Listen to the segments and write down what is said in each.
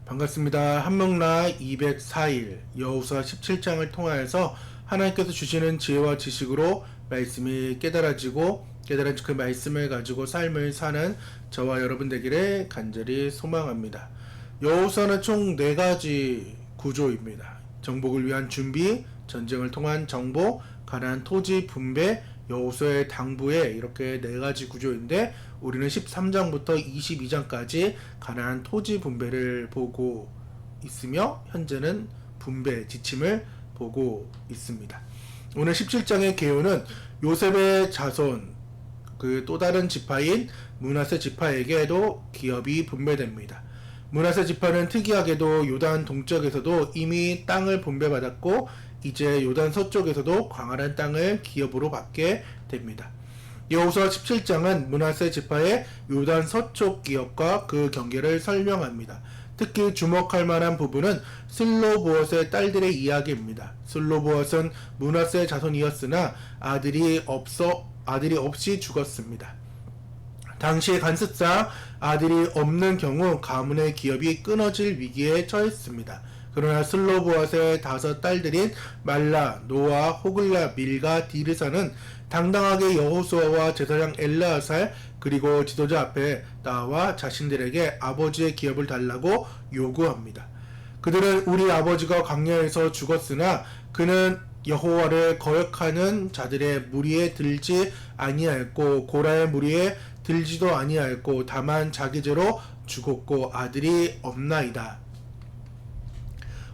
반갑습니다. 한명라 204일 여호수아 17장을 통하여서 하나님께서 주시는 지혜와 지식으로 말씀이 깨달아진 그 말씀을 가지고 삶을 사는 저와 여러분 되기를 간절히 소망합니다. 여호수아는 총 4가지 구조입니다. 정복을 위한 준비, 전쟁을 통한 정복, 가나안 토지 분배, 여호수아의 당부에 이렇게 4가지 구조인데 우리는 13장부터 22장까지 가나안 토지 분배를 보고 있으며 현재는 분배 지침을 보고 있습니다. 오늘 17장의 개요는 요셉의 자손 그 또 다른 지파인 므낫세 지파에게도 기업이 분배됩니다. 므낫세 지파는 특이하게도 요단 동쪽에서도 이미 땅을 분배받았고 이제 요단 서쪽에서도 광활한 땅을 기업으로 받게 됩니다. 여호수아 17장은 므낫세 지파의 요단 서쪽 기업과 그 경계를 설명합니다. 특히 주목할 만한 부분은 슬로보엇의 딸들의 이야기입니다. 슬로보엇은 므낫세 자손이었으나 아들이 없이 죽었습니다. 당시 간습상 아들이 없는 경우 가문의 기업이 끊어질 위기에 처했습니다. 그러나 슬로보앗의 5 딸들인 말라, 노아, 호글라, 밀가, 디르사는 당당하게 여호수아와 제사장 엘르아살 그리고 지도자 앞에 나와 자신들에게 아버지의 기업을 달라고 요구합니다. 그들은 우리 아버지가 광야에서 죽었으나 그는 여호와를 거역하는 자들의 무리에 들지 아니하였고 고라의 무리에 들지도 아니하였고 다만 자기 죄로 죽었고 아들이 없나이다.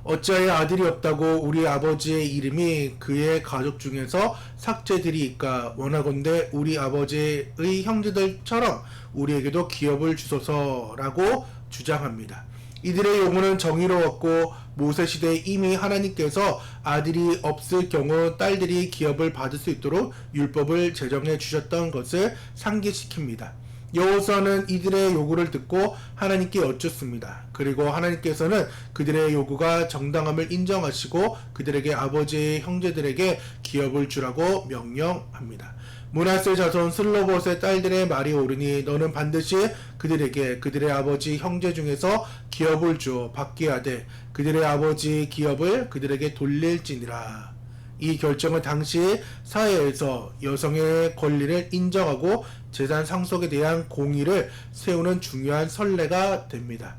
어찌하여 아들이 없다고 우리 아버지의 이름이 그의 가족 중에서 삭제되리이까? 원하건대 우리 아버지의 형제들처럼 우리에게도 기업을 주소서라고 주장합니다. 이들의 요구는 정의로웠고 모세시대에 이미 하나님께서 아들이 없을 경우 딸들이 기업을 받을 수 있도록 율법을 제정해 주셨던 것을 상기시킵니다. 여호수아는 이들의 요구를 듣고 하나님께 여쭙습니다. 그리고 하나님께서는 그들의 요구가 정당함을 인정하시고 그들에게 아버지의 형제들에게 기업을 주라고 명령합니다. 므낫세 자손 슬로봇의 딸들의 말이 옳으니 너는 반드시 그들에게 그들의 아버지 형제 중에서 기업을 주어 받게 하되 그들의 아버지 기업을 그들에게 돌릴지니라. 이 결정은 당시 사회에서 여성의 권리를 인정하고 재산 상속에 대한 공의를 세우는 중요한 선례가 됩니다.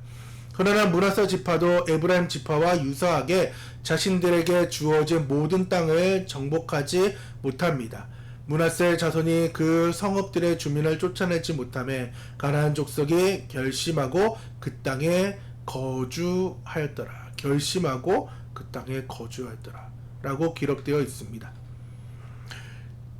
그러나 므낫세 지파도 에브라임 지파와 유사하게 자신들에게 주어진 모든 땅을 정복하지 못합니다. 므낫세 자손이 그 성읍들의 주민을 쫓아내지 못하며 가나안 족속이 결심하고 그 땅에 거주하였더라. 라고 기록되어 있습니다.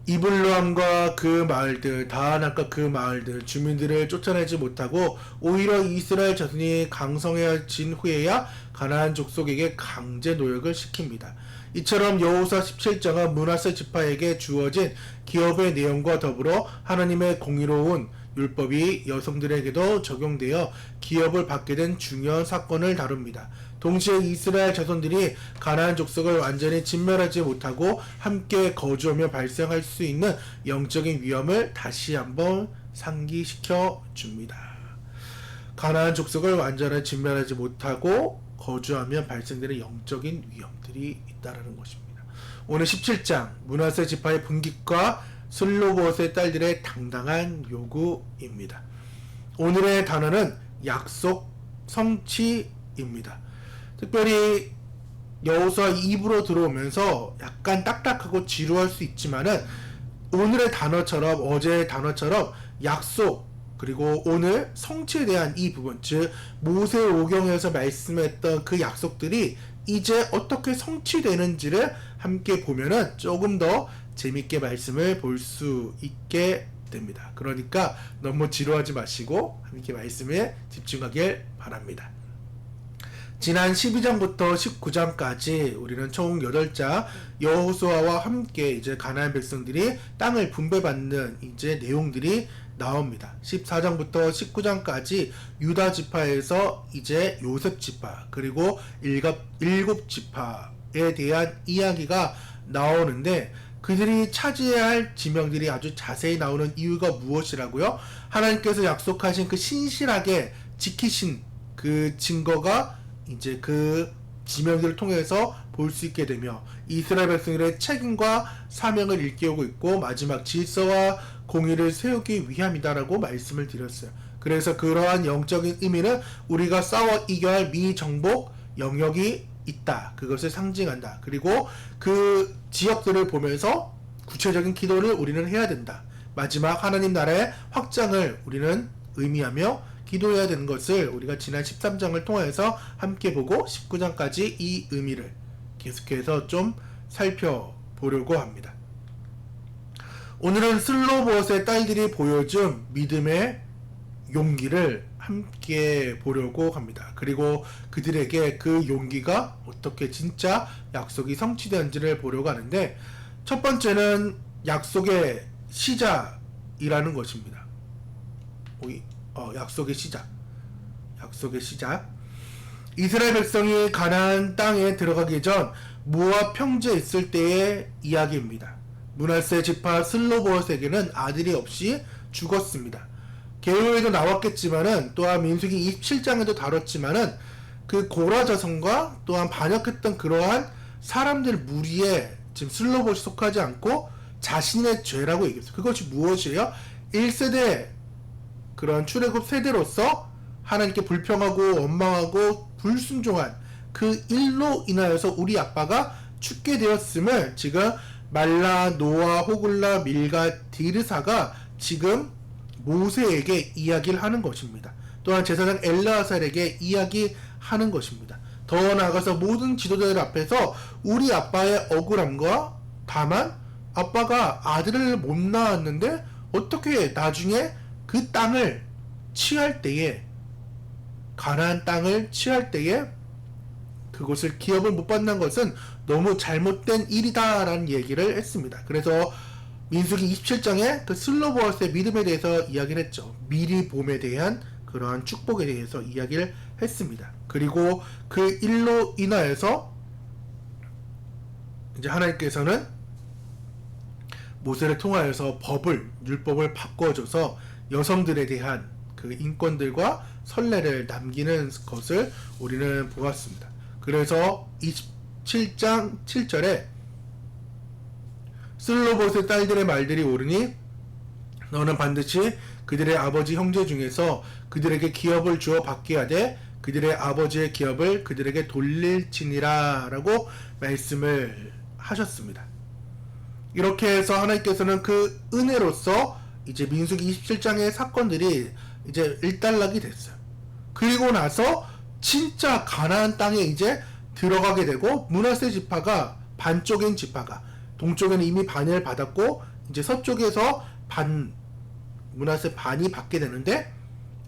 이블로함과 그 마을들, 다하낙과 그 마을들, 주민들을 쫓아내지 못하고 오히려 이스라엘 자손이 강성해진 후에야 가나안 족속에게 강제 노역을 시킵니다. 이처럼 여호수아 17장은 므낫세 지파에게 주어진 기업의 내용과 더불어 하나님의 공의로운 율법이 여성들에게도 적용되어 기업을 받게 된 중요한 사건을 다룹니다. 동시에 이스라엘 자손들이 가나안 족속을 완전히 진멸하지 못하고 함께 거주하며 발생할 수 있는 영적인 위험을 다시 한번 상기시켜 줍니다. 가나안 족속을 완전히 진멸하지 못하고 거주하면 발생되는 영적인 위험들이 있다는 것입니다. 오늘 17장 므낫세 지파의 분깃과 슬로봇의 딸들의 당당한 요구입니다. 오늘의 단어는 약속 성취입니다. 특별히 여호수아 2부로 들어오면서 약간 딱딱하고 지루할 수 있지만은 오늘의 단어처럼 어제의 단어처럼 약속 그리고 오늘 성취에 대한 이 부분 즉 모세오경에서 말씀했던 그 약속들이 이제 어떻게 성취되는지를 함께 보면은 조금 더 재밌게 말씀을 볼 수 있게 됩니다. 그러니까 너무 지루하지 마시고 함께 말씀에 집중하길 바랍니다. 지난 12장부터 19장까지 우리는 총 8장 여호수아와 함께 이제 가나안 백성들이 땅을 분배받는 이제 내용들이 나옵니다. 14장부터 19장까지 유다 지파에서 이제 요셉 지파 그리고 7 지파에 대한 이야기가 나오는데 그들이 차지해야 할 지명들이 아주 자세히 나오는 이유가 무엇이라고요? 하나님께서 약속하신 그 신실하게 지키신 그 증거가 이제 그 지명들을 통해서 볼 수 있게 되며 이스라엘 백성들의 책임과 사명을 일깨우고 있고 마지막 질서와 공의를 세우기 위함이다라고 말씀을 드렸어요. 그래서 그러한 영적인 의미는 우리가 싸워 이겨야 할 미정복 영역이 있다. 그것을 상징한다. 그리고 그 지역들을 보면서 구체적인 기도를 우리는 해야 된다. 마지막 하나님 나라의 확장을 우리는 의미하며 기도해야 되는 것을 우리가 지난 13장을 통해서 함께 보고 19장까지 이 의미를 계속해서 좀 살펴보려고 합니다. 오늘은 슬로보스의 딸들이 보여준 믿음의 용기를 함께 보려고 합니다. 그리고 그들에게 그 용기가 어떻게 진짜 약속이 성취되는지를 보려고 하는데, 첫 번째는 약속의 시작이라는 것입니다. 약속의 시작. 이스라엘 백성이 가나안 땅에 들어가기 전 모압 평지에 있을 때의 이야기입니다. 므낫세 지파 슬로보스에게는 아들이 없이 죽었습니다. 계율에도 나왔겠지만은, 또한 민수기 27장에도 다뤘지만은, 그 고라 자손과 또한 반역했던 그러한 사람들 무리에 지금 슬로보스이 속하지 않고 자신의 죄라고 얘기했어요. 그것이 무엇이에요? 1세대 그런 출애굽 세대로서 하나님께 불평하고 원망하고 불순종한 그 일로 인하여서 우리 아빠가 죽게 되었음을 지금 말라, 노아, 호글라, 밀가, 디르사가 지금 모세에게 이야기를 하는 것입니다. 또한 제사장 엘르아살에게 이야기하는 것입니다. 더 나아가서 모든 지도자들 앞에서 우리 아빠의 억울함과, 다만 아빠가 아들을 못 낳았는데 어떻게 나중에 그 땅을 취할 때에, 가나안 땅을 취할 때에 그곳을 기업을 못 받는 것은 너무 잘못된 일이다라는 얘기를 했습니다. 그래서 민수기 27장에 그 슬로보스의 믿음에 대해서 이야기를 했죠. 미리 봄에 대한 그러한 축복에 대해서 이야기를 했습니다. 그리고 그 일로 인하여서 이제 하나님께서는 모세를 통하여서 율법을 바꿔줘서 여성들에 대한 그 인권들과 선례를 남기는 것을 우리는 보았습니다. 그래서 27장 7절에 슬로보스의 딸들의 말들이 오르니 너는 반드시 그들의 아버지 형제 중에서 그들에게 기업을 주어 받게 하되 그들의 아버지의 기업을 그들에게 돌릴지니라 라고 말씀을 하셨습니다. 이렇게 해서 하나님께서는 그 은혜로서 이제 민수기 27장의 사건들이 이제 일단락이 됐어요. 그리고 나서 진짜 가나안 땅에 이제 들어가게 되고, 므낫세 지파가, 반쪽인 지파가, 동쪽에는 이미 반을 받았고 이제 서쪽에서 므낫세 반이 받게 되는데,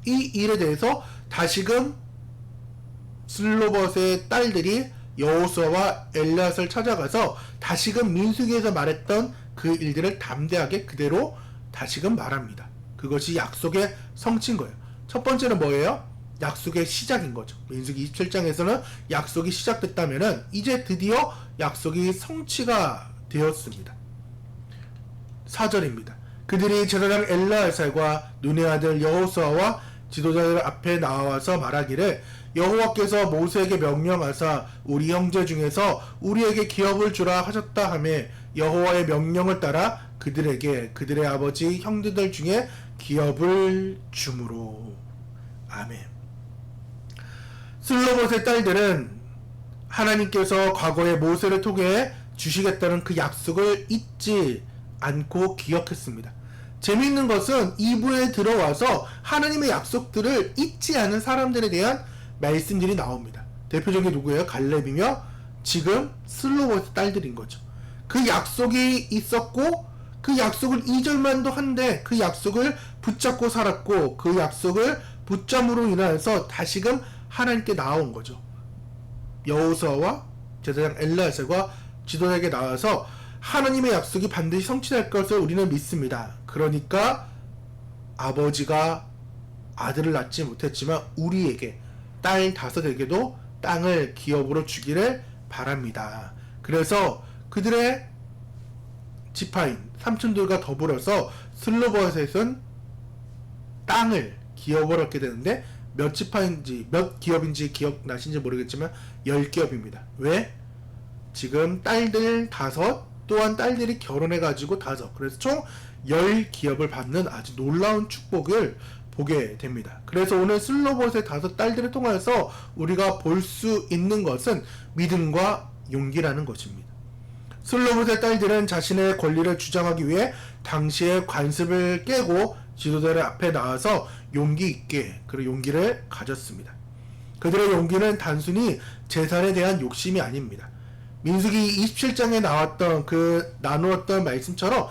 이 일에 대해서 다시금 슬로봇의 딸들이 여호수아와 엘리앗을 찾아가서 다시금 민수기에서 말했던 그 일들을 담대하게 그대로 다시금 말합니다. 그것이 약속의 성취인 거예요. 첫 번째는 뭐예요? 약속의 시작인 거죠. 민수기 27장에서는 약속이 시작됐다면은 이제 드디어 약속이 성취가 되었습니다. 4절입니다. 그들이 제사장 엘르아살과 눈의 아들 여호수아와 지도자들 앞에 나와서 말하기를 여호와께서 모세에게 명령하사 우리 형제 중에서 우리에게 기업을 주라 하셨다 하매 여호와의 명령을 따라 그들에게 그들의 아버지 형제들 중에 기업을 주므로. 아멘. 슬로봇의 딸들은 하나님께서 과거에 모세를 통해 주시겠다는 그 약속을 잊지 않고 기억했습니다. 재미있는 것은 2부에 들어와서 하나님의 약속들을 잊지 않은 사람들에 대한 말씀들이 나옵니다. 대표적인 누구예요? 갈렙이며 지금 슬로봇의 딸들인 거죠. 그 약속이 있었고 그 약속을 2절만도 한데 그 약속을 붙잡고 살았고 그 약속을 붙잡음으로 인하여서 다시금 하나님께 나온 거죠. 여호수아와 제사장 엘르아살과 지도자에게 나와서 하나님의 약속이 반드시 성취될 것을 우리는 믿습니다. 그러니까 아버지가 아들을 낳지 못했지만 우리에게 딸 5에게도 땅을 기업으로 주기를 바랍니다. 그래서 그들의 지파인 삼촌들과 더불어서 슬로봇에서는 땅을 기업으로 얻게 되는데 몇 지파인지 몇 기업인지 기억나신지 모르겠지만 10기업입니다. 왜? 지금 딸들 5, 또한 딸들이 결혼해가지고 5, 그래서 총 10기업을 받는 아주 놀라운 축복을 보게 됩니다. 그래서 오늘 슬로봇의 5 딸들을 통해서 우리가 볼 수 있는 것은 믿음과 용기라는 것입니다. 슬로봇의 딸들은 자신의 권리를 주장하기 위해 당시의 관습을 깨고 지도자들 앞에 나와서 용기 있게 그리고 용기를 가졌습니다. 그들의 용기는 단순히 재산에 대한 욕심이 아닙니다. 민수기 27장에 나왔던 나누었던 말씀처럼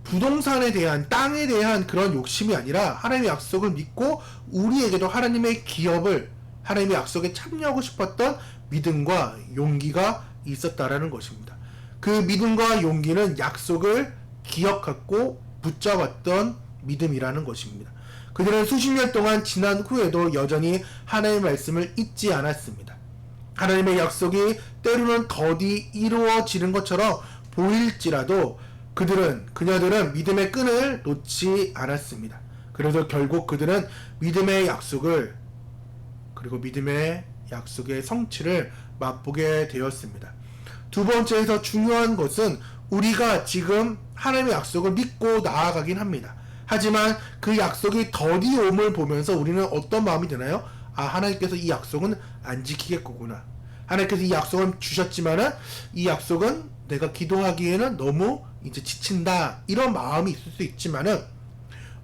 부동산에 대한, 땅에 대한 그런 욕심이 아니라 하나님의 약속을 믿고 우리에게도 하나님의 기업을, 하나님의 약속에 참여하고 싶었던 믿음과 용기가 있었다라는 것입니다. 그 믿음과 용기는 약속을 기억하고 붙잡았던 믿음이라는 것입니다. 그들은 수십 년 동안 지난 후에도 여전히 하나님의 말씀을 잊지 않았습니다. 하나님의 약속이 때로는 더디 이루어지는 것처럼 보일지라도 그녀들은 믿음의 끈을 놓지 않았습니다. 그래서 결국 그들은 믿음의 약속을, 그리고 믿음의 약속의 성취를 맛보게 되었습니다. 두 번째에서 중요한 것은 우리가 지금 하나님의 약속을 믿고 나아가긴 합니다. 하지만 그 약속이 더디옴을 보면서 우리는 어떤 마음이 드나요? 아, 하나님께서 이 약속은 안 지키겠구나. 하나님께서 이 약속은 주셨지만은 이 약속은 내가 기도하기에는 너무 이제 지친다. 이런 마음이 있을 수 있지만은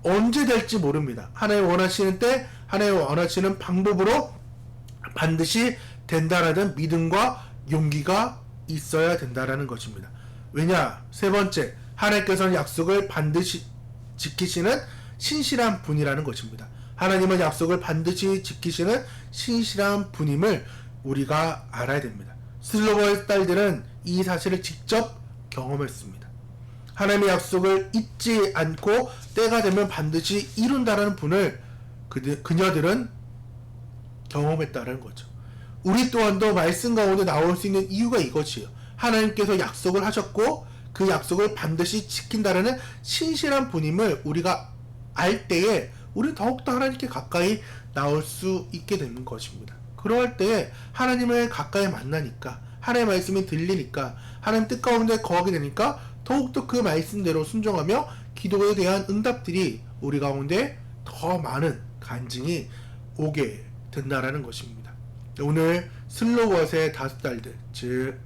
언제 될지 모릅니다. 하나님 원하시는 때, 하나님 원하시는 방법으로 반드시 된다라는 믿음과 용기가 있어야 된다라는 것입니다. 왜냐? 세 번째, 하나님께서는 약속을 반드시 지키시는 신실한 분이라는 것입니다. 하나님은 약속을 반드시 지키시는 신실한 분임을 우리가 알아야 됩니다. 슬로봇의 딸들은 이 사실을 직접 경험했습니다. 하나님의 약속을 잊지 않고 때가 되면 반드시 이룬다는 분을 그녀들은 경험했다는 거죠. 우리 또한도 말씀 가운데 나올 수 있는 이유가 이것이에요. 하나님께서 약속을 하셨고 그 약속을 반드시 지킨다는 신실한 분임을 우리가 알 때에 우리는 더욱더 하나님께 가까이 나올 수 있게 되는 것입니다. 그럴 때 하나님을 가까이 만나니까, 하나님의 말씀이 들리니까, 하나님 뜻 가운데 거하게 되니까 더욱더 그 말씀대로 순종하며 기도에 대한 응답들이 우리 가운데 더 많은 간증이 오게 된다라는 것입니다. 오늘 슬로봇의 5 딸들, 즉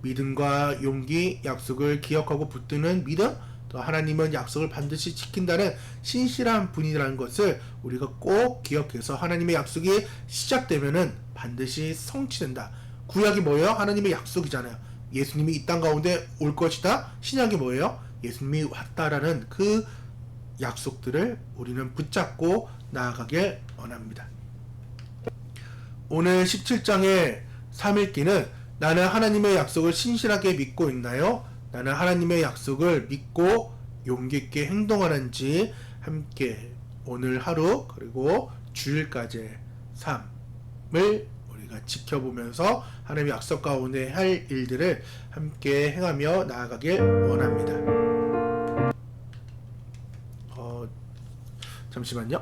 믿음과 용기, 약속을 기억하고 붙드는 믿음, 또 하나님은 약속을 반드시 지킨다는 신실한 분이라는 것을 우리가 꼭 기억해서 하나님의 약속이 시작되면은 반드시 성취된다. 구약이 뭐예요? 하나님의 약속이잖아요. 예수님이 이 땅 가운데 올 것이다. 신약이 뭐예요? 예수님이 왔다라는 그 약속들을 우리는 붙잡고 나아가길 원합니다. 오늘 17장의 3읽기는 나는 하나님의 약속을 신실하게 믿고 있나요? 나는 하나님의 약속을 믿고 용기 있게 행동하는지 함께 오늘 하루 그리고 주일까지의 삶을 우리가 지켜보면서 하나님의 약속 가운데 할 일들을 함께 행하며 나아가길 원합니다. 잠시만요.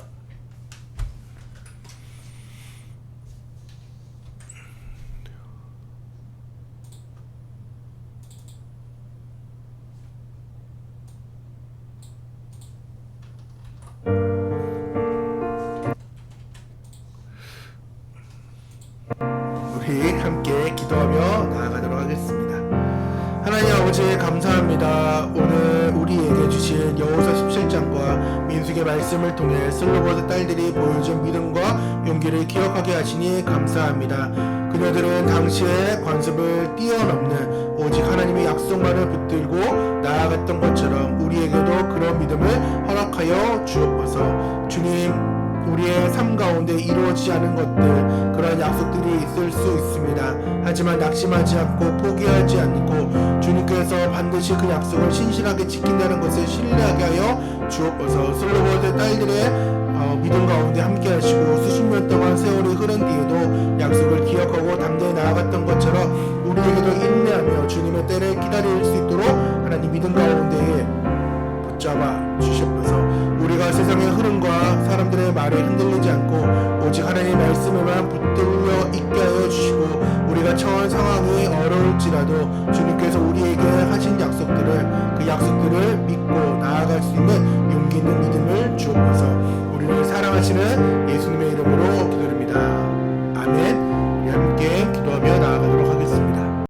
우리 함께 기도하며 나아가도록 하겠습니다. 하나님 아버지 감사합니다. 오늘 우리에게 주신 여호수아 17장과 민수기의 말씀을 통해 슬로봇의 딸들이 보여준 믿음과 용기를 기억하게 하시니 감사합니다. 그녀들은 당시의 관습을 뛰어넘는 오직 하나님의 약속만을 붙들고 나아갔던 것처럼 우리에게도 그런 믿음을 허락하여 주옵소서. 주님, 우리의 삶 가운데 이루어지지 않은 것들, 그런 약속들이 있을 수 있습니다. 하지만 낙심하지 않고 포기하지 않고 주님께서 반드시 그 약속을 신실하게 지킨다는 것을 신뢰하게 하여 주옵소서. 슬로봇의 딸들의 믿음 가운데 함께 하시고 수십 년 동안 세월이 흐른 뒤에도 약속을 기억하고 당대에 나아갔던 것처럼 우리에게도 인내하며 주님의 때를 기다릴 수 있도록 하나님 믿음 가운데에 붙잡아 주시옵소서. 우리가 우리가 세상의 흐름과 사람들의 말에 흔들리지 않고 오직 하나님의 말씀에만 붙들려 있게 하여 주시고 우리가 처한 상황이 어려울지라도 주님께서 우리에게 하신 약속들을 그 약속들을 믿고 나아갈 수 있는